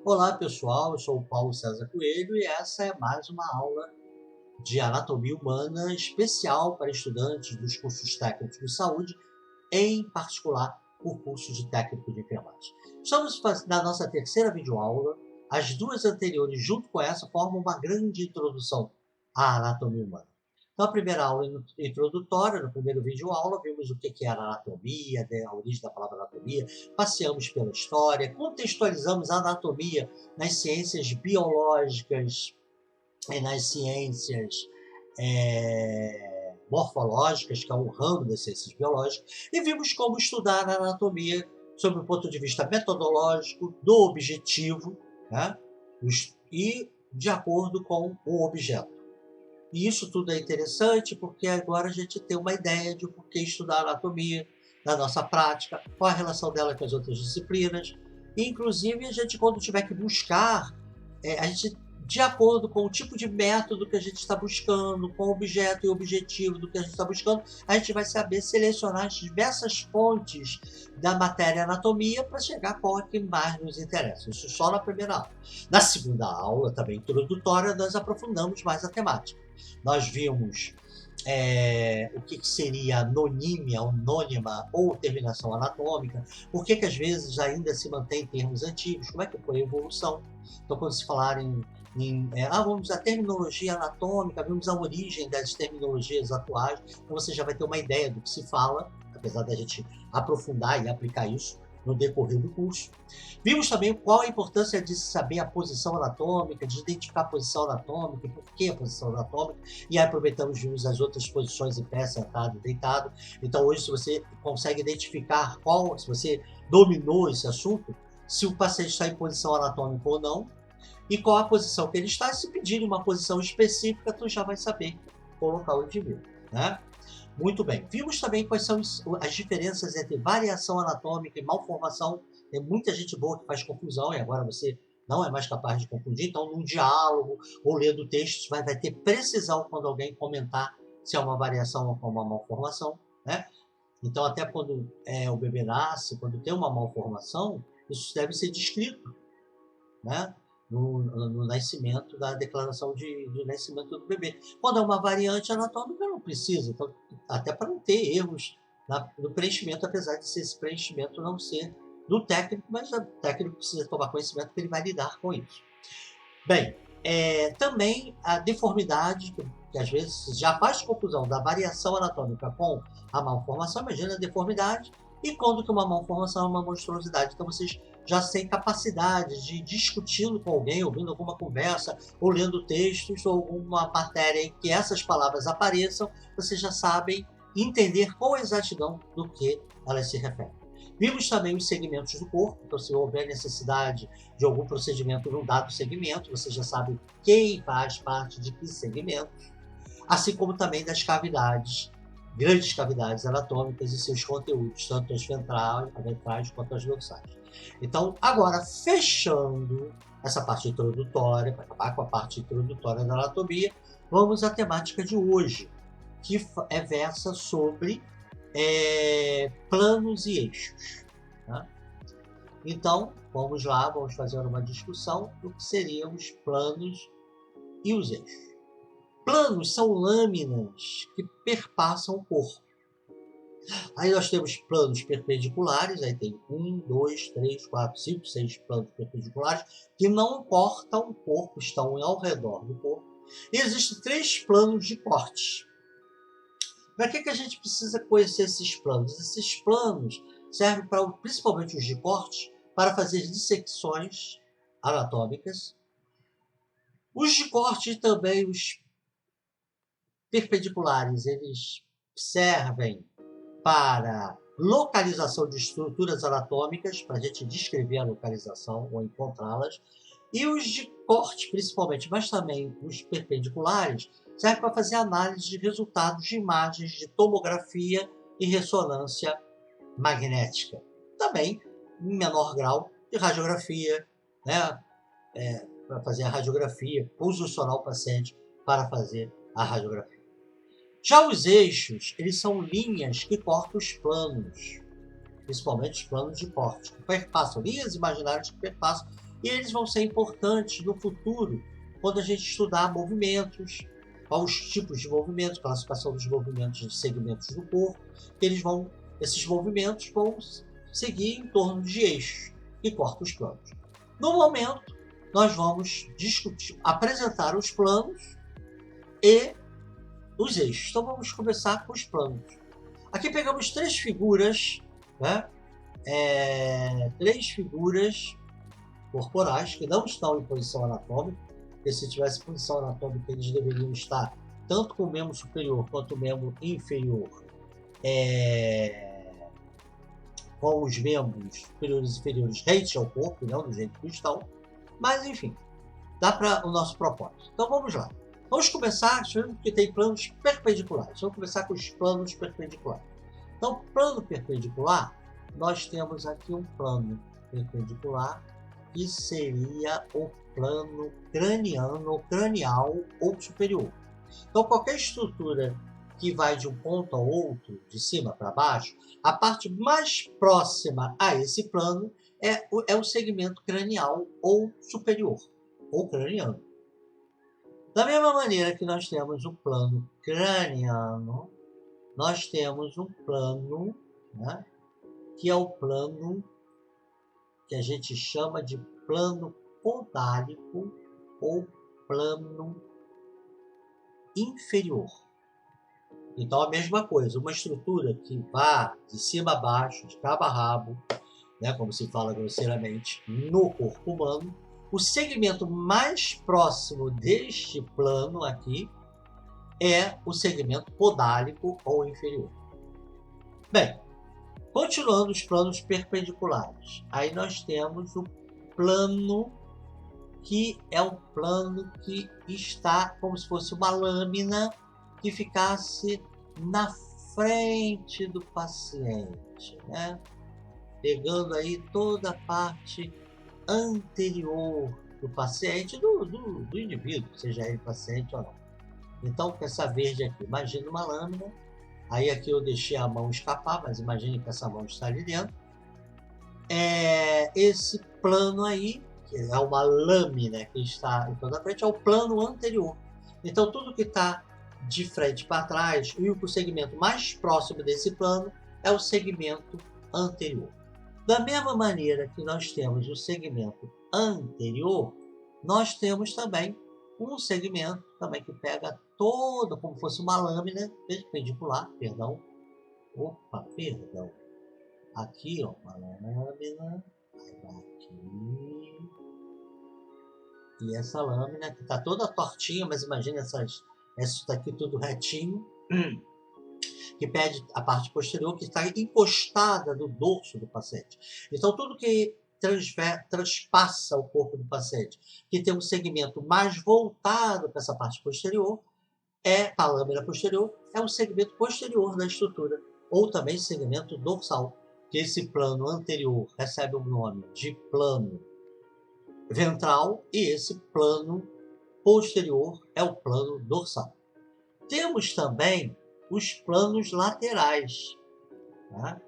Olá pessoal, eu sou o Paulo César Coelho e essa é mais uma aula de anatomia humana especial para estudantes dos cursos técnicos de saúde, em particular o curso de técnico de enfermagem. Estamos na nossa terceira videoaula. As duas anteriores, junto com essa, formam uma grande introdução à anatomia humana. Então, a primeira aula introdutória, no primeiro vídeo aula, vimos o que era anatomia, a origem da palavra anatomia, passeamos pela história, contextualizamos a anatomia nas ciências biológicas e nas ciências morfológicas, que é um ramo das ciências biológicas, e vimos como estudar a anatomia sob o ponto de vista metodológico, do objetivo, né? E de acordo com o objeto. E isso tudo é interessante porque agora a gente tem uma ideia de por que estudar anatomia na nossa prática, qual a relação dela com as outras disciplinas. E, inclusive, a gente, quando tiver que buscar, a gente, de acordo com o tipo de método que a gente está buscando, com o objeto e objetivo do que a gente está buscando, a gente vai saber selecionar as diversas fontes da matéria anatomia para chegar a qual é que mais nos interessa. Isso só na primeira aula. Na segunda aula, também introdutória, nós aprofundamos mais a temática. Nós vimos o que seria anonímia, onônima ou terminação anatômica, por que às vezes ainda se mantém termos antigos, como é que foi a evolução. Então, quando se falar vamos a terminologia anatômica, vimos a origem das terminologias atuais, então você já vai ter uma ideia do que se fala, apesar da gente aprofundar e aplicar isso no decorrer do curso. Vimos também qual a importância de saber a posição anatômica, de identificar a posição anatômica, por que a posição anatômica, e aí aproveitamos e vimos as outras posições em pé, sentado, deitado. Então hoje, se você consegue identificar se você dominou esse assunto, se o paciente está em posição anatômica ou não, e qual a posição que ele está, se pedir uma posição específica, tu já vai saber colocar o indivíduo, né? Muito bem. Vimos também quais são as diferenças entre variação anatômica e malformação. Tem muita gente boa que faz confusão e agora você não é mais capaz de confundir. Então, num diálogo ou lendo textos, vai ter precisão quando alguém comentar se é uma variação ou uma malformação, né? Então, até quando o bebê nasce, quando tem uma malformação, isso deve ser descrito, né? No nascimento, da declaração de nascimento do bebê. Quando é uma variante anatômica, não precisa, então, até para não ter erros no preenchimento, apesar de esse preenchimento não ser do técnico, mas o técnico precisa tomar conhecimento que ele vai lidar com isso. Bem, também a deformidade, que às vezes já faz confusão da variação anatômica com a malformação, imagina a deformidade, e quando que uma malformação é uma monstruosidade. Então vocês já têm capacidade de discutindo com alguém, ouvindo alguma conversa, ou lendo textos, ou alguma matéria em que essas palavras apareçam, vocês já sabem entender com exatidão do que elas se referem. Vimos também os segmentos do corpo, então se houver necessidade de algum procedimento num dado segmento, você já sabe quem faz parte de que segmento, assim como também das cavidades, grandes cavidades anatômicas e seus conteúdos, tanto as ventrais quanto as dorsais. Então, agora, fechando essa parte introdutória, para acabar com a parte introdutória da anatomia, vamos à temática de hoje, que versa sobre planos e eixos. Né? Então, vamos lá, vamos fazer uma discussão do que seriam os planos e os eixos. Planos são lâminas que perpassam o corpo. Aí nós temos planos perpendiculares, aí tem 1, 2, 3, 4, 5, 6 planos perpendiculares que não cortam o corpo, estão ao redor do corpo. E existem 3 planos de corte. Para que a gente precisa conhecer esses planos? Esses planos servem para, principalmente os de corte, para fazer dissecções anatômicas. Os de corte e também os perpendiculares, eles servem para localização de estruturas anatômicas, para a gente descrever a localização ou encontrá-las. E os de corte, principalmente, mas também os perpendiculares, servem para fazer análise de resultados de imagens de tomografia e ressonância magnética. Também, em menor grau, de radiografia, né? Para fazer a radiografia, posicionar o paciente para fazer a radiografia. Já os eixos, eles são linhas que cortam os planos, principalmente os planos de corte, que perpassam, linhas imaginárias que perpassam E eles vão ser importantes no futuro, quando a gente estudar movimentos, os tipos de movimentos, classificação dos movimentos de segmentos do corpo, esses movimentos vão seguir em torno de eixos que cortam os planos. No momento, nós vamos apresentar os planos e os eixos. Então vamos começar com os planos. Aqui pegamos três figuras, né? Três figuras corporais que não estão em posição anatômica, porque se tivesse posição anatômica eles deveriam estar tanto com o membro superior quanto o membro inferior, com os membros superiores e inferiores rentes ao corpo, e não do jeito que estão. Mas enfim, dá para o nosso propósito. Então vamos lá. Vamos começar, que tem planos perpendiculares. Vamos começar com os planos perpendiculares. Então, plano perpendicular, nós temos aqui um plano perpendicular que seria o plano craniano, ou cranial ou superior. Então, qualquer estrutura que vai de um ponto ao outro, de cima para baixo, a parte mais próxima a esse plano é o segmento cranial ou superior, ou craniano. Da mesma maneira que nós temos o plano craniano, nós temos um plano, né, que é o plano que a gente chama de plano podálico ou plano inferior. Então, a mesma coisa, uma estrutura que vá de cima a baixo, de cabo a rabo, né, como se fala grosseiramente, no corpo humano, o segmento mais próximo deste plano aqui é o segmento podálico ou inferior. Bem, continuando os planos perpendiculares, aí nós temos o plano que é o plano que está como se fosse uma lâmina que ficasse na frente do paciente, né? Pegando aí toda a parte anterior do paciente, do indivíduo, seja ele paciente ou não. Então, com essa verde aqui, imagine uma lâmina, aí aqui eu deixei a mão escapar, mas imagine que essa mão está ali dentro. Esse plano aí, que é uma lâmina que está em toda a frente, é o plano anterior. Então, tudo que está de frente para trás e o segmento mais próximo desse plano é o segmento anterior. Da mesma maneira que nós temos o segmento anterior, nós temos também um segmento também que pega toda, como fosse uma lâmina perpendicular, aqui, ó, uma lâmina, aqui, e essa lâmina que está toda tortinha, mas imagina essa daqui tudo retinho, que pede a parte posterior, que está encostada no dorso do paciente. Então, tudo que transpassa o corpo do paciente, que tem um segmento mais voltado para essa parte posterior, para a lâmina posterior, é o segmento posterior da estrutura, ou também segmento dorsal, que esse plano anterior recebe o nome de plano ventral, e esse plano posterior é o plano dorsal. Temos também os planos laterais, tá?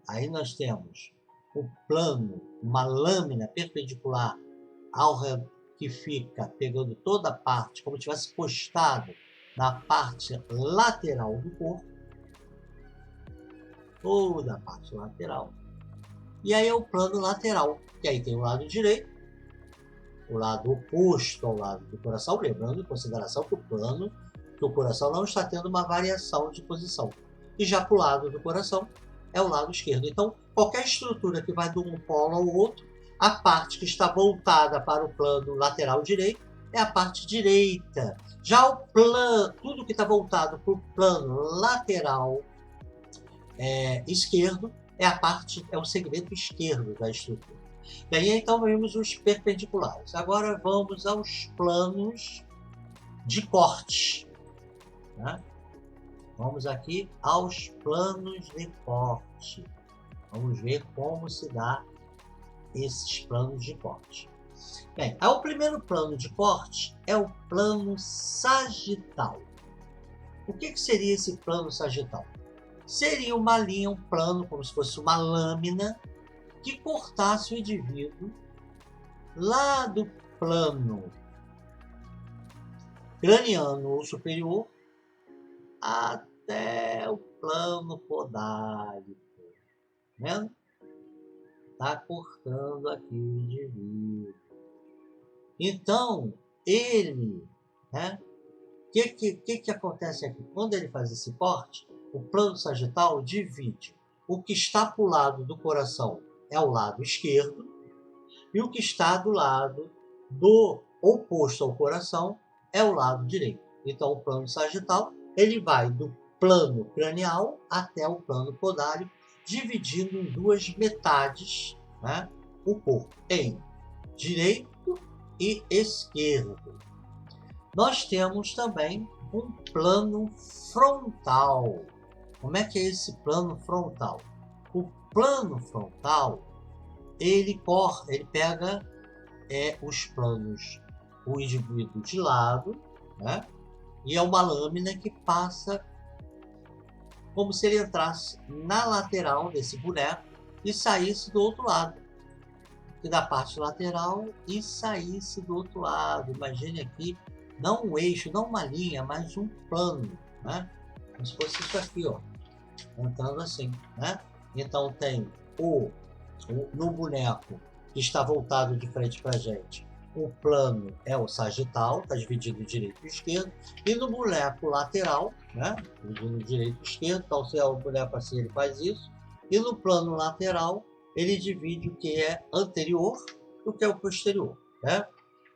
Aí nós temos o plano, uma lâmina perpendicular que fica pegando toda a parte, como se tivesse postado na parte lateral do corpo, toda a parte lateral. E aí é o plano lateral, que aí tem o lado direito, o lado oposto ao lado do coração, lembrando em consideração que o coração não está tendo uma variação de posição. E já para o lado do coração é o lado esquerdo. Então, qualquer estrutura que vai de um polo ao outro, a parte que está voltada para o plano lateral direito é a parte direita. Já tudo que está voltado para o plano lateral esquerdo é o segmento esquerdo da estrutura. Bem, então vemos os perpendiculares. Agora vamos aos planos de corte, né? Vamos aqui aos planos de corte. Vamos ver como se dá esses planos de corte. Bem, o primeiro plano de corte é o plano sagital. O que seria esse plano sagital? Seria uma linha, um plano, como se fosse uma lâmina, que cortasse o indivíduo lá do plano craniano ou superior até o plano podálico. Tá vendo? Está cortando aqui o indivíduo. Então, ele, né? O que acontece aqui? Quando ele faz esse corte, o plano sagital divide. O que está para o lado do coração é o lado esquerdo, e o que está do lado do oposto ao coração é o lado direito. Então, o plano sagital ele vai do plano cranial até o plano podálico, dividindo em duas metades, né, o corpo em direito e esquerdo. Nós temos também um plano frontal. Como é que é esse plano frontal? O plano frontal ele pega os planos, o indivíduo de lado, né? E é uma lâmina que passa como se ele entrasse na lateral desse boneco e saísse do outro lado. E da parte lateral e saísse do outro lado. Imagine aqui, não um eixo, não uma linha, mas um plano, né? Como se fosse isso aqui, ó, entrando assim, né? Então tem no boneco que está voltado de frente para a gente, o plano é o sagital, está dividido em direito e esquerdo, e no boneco lateral, né, dividido em direito e esquerdo, então se é o boneco assim ele faz isso, e no plano lateral ele divide o que é anterior e o que é o posterior, né?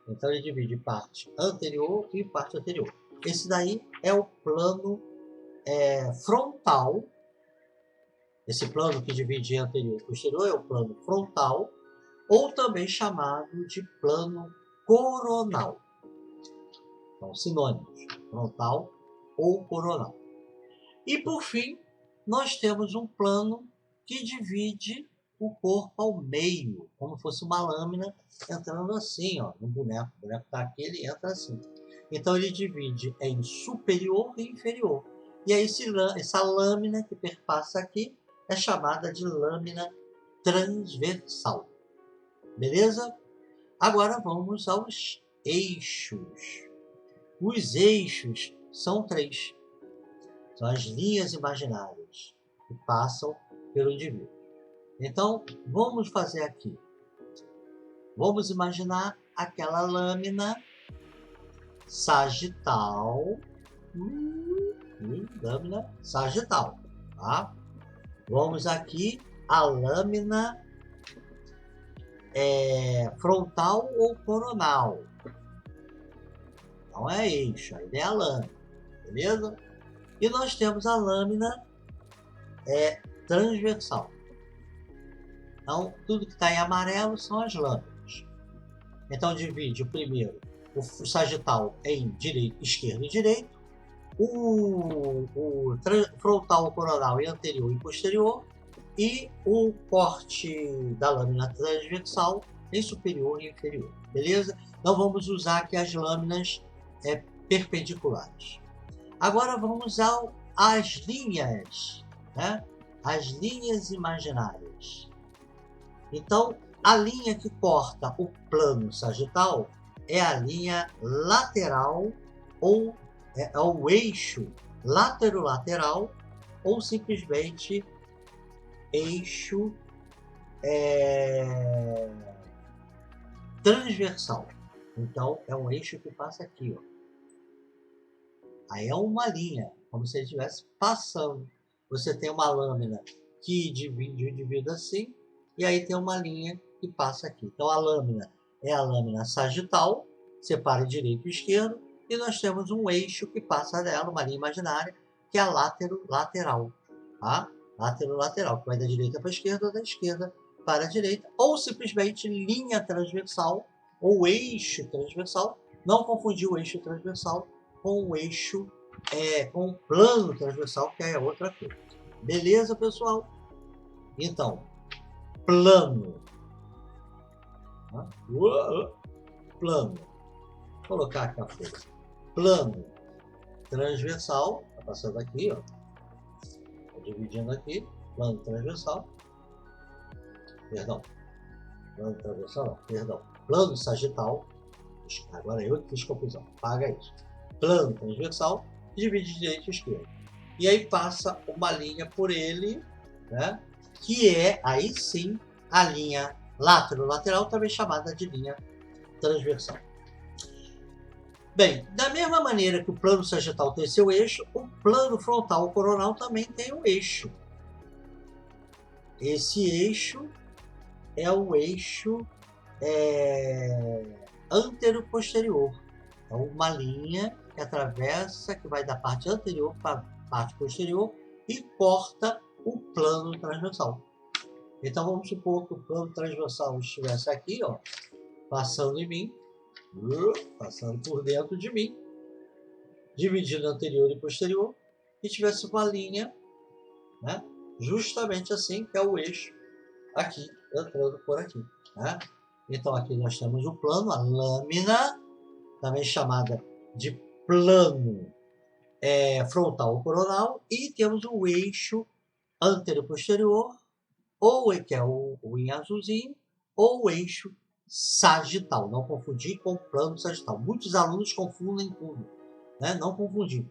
Então ele divide parte anterior e parte anterior. Esse daí é o plano frontal. Esse plano que divide anterior e posterior é o plano frontal, ou também chamado de plano coronal. São sinônimos, frontal ou coronal. E por fim, nós temos um plano que divide o corpo ao meio, como fosse uma lâmina entrando assim, ó, no boneco. O boneco está aqui, ele entra assim. Então ele divide em superior e inferior. E aí essa lâmina que perpassa aqui é chamada de lâmina transversal. Beleza? Agora vamos aos eixos. Os eixos são 3. São as linhas imaginárias que passam pelo indivíduo. Então, vamos fazer aqui. Vamos imaginar aquela lâmina sagital. Lâmina sagital. Tá? Vamos aqui a lâmina frontal ou coronal. Não é eixo, a ideia é a lâmina. Beleza? E nós temos a lâmina transversal. Então, tudo que está em amarelo são as lâminas. Então, divide o primeiro, o sagital, em direito, esquerdo e direito, o frontal, o coronal em anterior e posterior, e o corte da lâmina transversal em superior e inferior. Beleza? Então, vamos usar aqui as lâminas perpendiculares. Agora, vamos às linhas, né? As linhas imaginárias. Então, a linha que corta o plano sagital é a linha lateral ou o eixo lateral ou simplesmente eixo transversal. Então, é um eixo que passa aqui, ó. Aí é uma linha, como se ele estivesse passando. Você tem uma lâmina que divide o indivíduo assim, e aí tem uma linha que passa aqui. Então a lâmina é a lâmina sagital, separa direito e esquerdo, e nós temos um eixo que passa dela, uma linha imaginária, que é a lateral. Tá? Lateral, que vai da direita para a esquerda ou da esquerda para a direita, ou simplesmente linha transversal, ou eixo transversal. Não confundir o eixo transversal com o eixo, com o plano transversal, que é outra coisa. Beleza, pessoal? Então, plano. Plano. Vou colocar aqui a folha. Plano transversal. Está passando aqui, ó. Estou dividindo aqui. Plano transversal. Perdão. Plano transversal, não. Perdão. plano sagital, agora eu que fiz confusão, paga isso, plano transversal, divide direita e esquerda. E aí passa uma linha por ele, né, que é, aí sim, a linha lateral, também chamada de linha transversal. Bem, da mesma maneira que o plano sagital tem seu eixo, o plano frontal coronal também tem um eixo. Esse eixo é o eixo antero-posterior. É uma linha que atravessa, que vai da parte anterior para a parte posterior e corta o plano transversal. Então vamos supor que o plano transversal estivesse aqui, ó, passando em mim, passando por dentro de mim, dividindo anterior e posterior, e tivesse uma linha, né, justamente assim, que é o eixo aqui, entrando por aqui, né? Então aqui nós temos o plano, a lâmina, também chamada de plano frontal coronal, e temos o eixo antero-posterior, ou que é o em azulzinho, ou o eixo sagital. Não confundir com o plano sagital. Muitos alunos confundem tudo, né? Não confundir.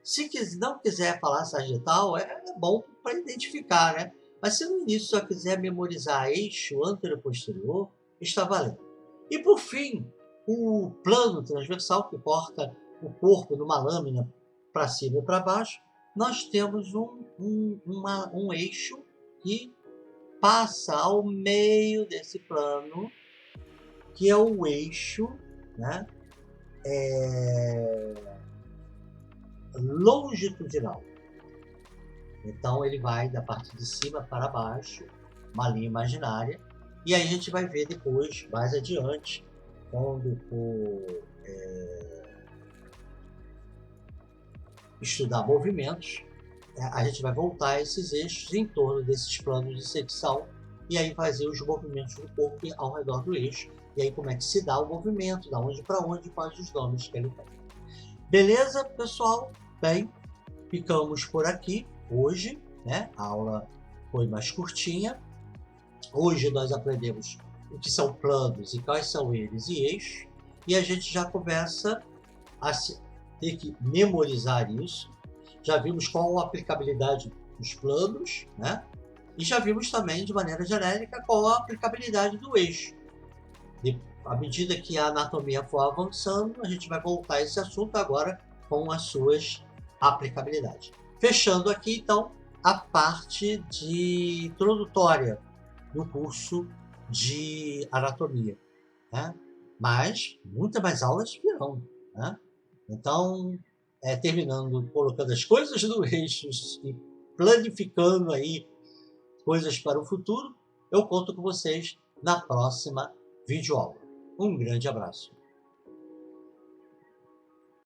Se não quiser falar sagital, é bom para identificar, né? Mas se no início só quiser memorizar eixo antero-posterior, está valendo. E por fim, o plano transversal, que corta o corpo numa lâmina para cima e para baixo, nós temos um eixo que passa ao meio desse plano, que é o eixo, né, longitudinal. Então ele vai da parte de cima para baixo, uma linha imaginária, e aí a gente vai ver depois, mais adiante, quando for estudar movimentos, a gente vai voltar a esses eixos em torno desses planos de secção e aí fazer os movimentos do corpo ao redor do eixo, e aí como é que se dá o movimento, da onde para onde, quais os nomes que ele tem. Beleza, pessoal? Bem, ficamos por aqui hoje, né? A aula foi mais curtinha. Hoje nós aprendemos o que são planos e quais são eles e eixos, e a gente já começa a ter que memorizar isso. Já vimos qual a aplicabilidade dos planos, né? E já vimos também, de maneira genérica, qual a aplicabilidade do eixo. E à medida que a anatomia for avançando, a gente vai voltar a esse assunto agora com as suas aplicabilidades. Fechando aqui, então, a parte de introdutória do curso de anatomia, né? Mas muitas mais aulas virão, né? Então, terminando, colocando as coisas no eixo e planificando aí coisas para o futuro, eu conto com vocês na próxima videoaula. Um grande abraço.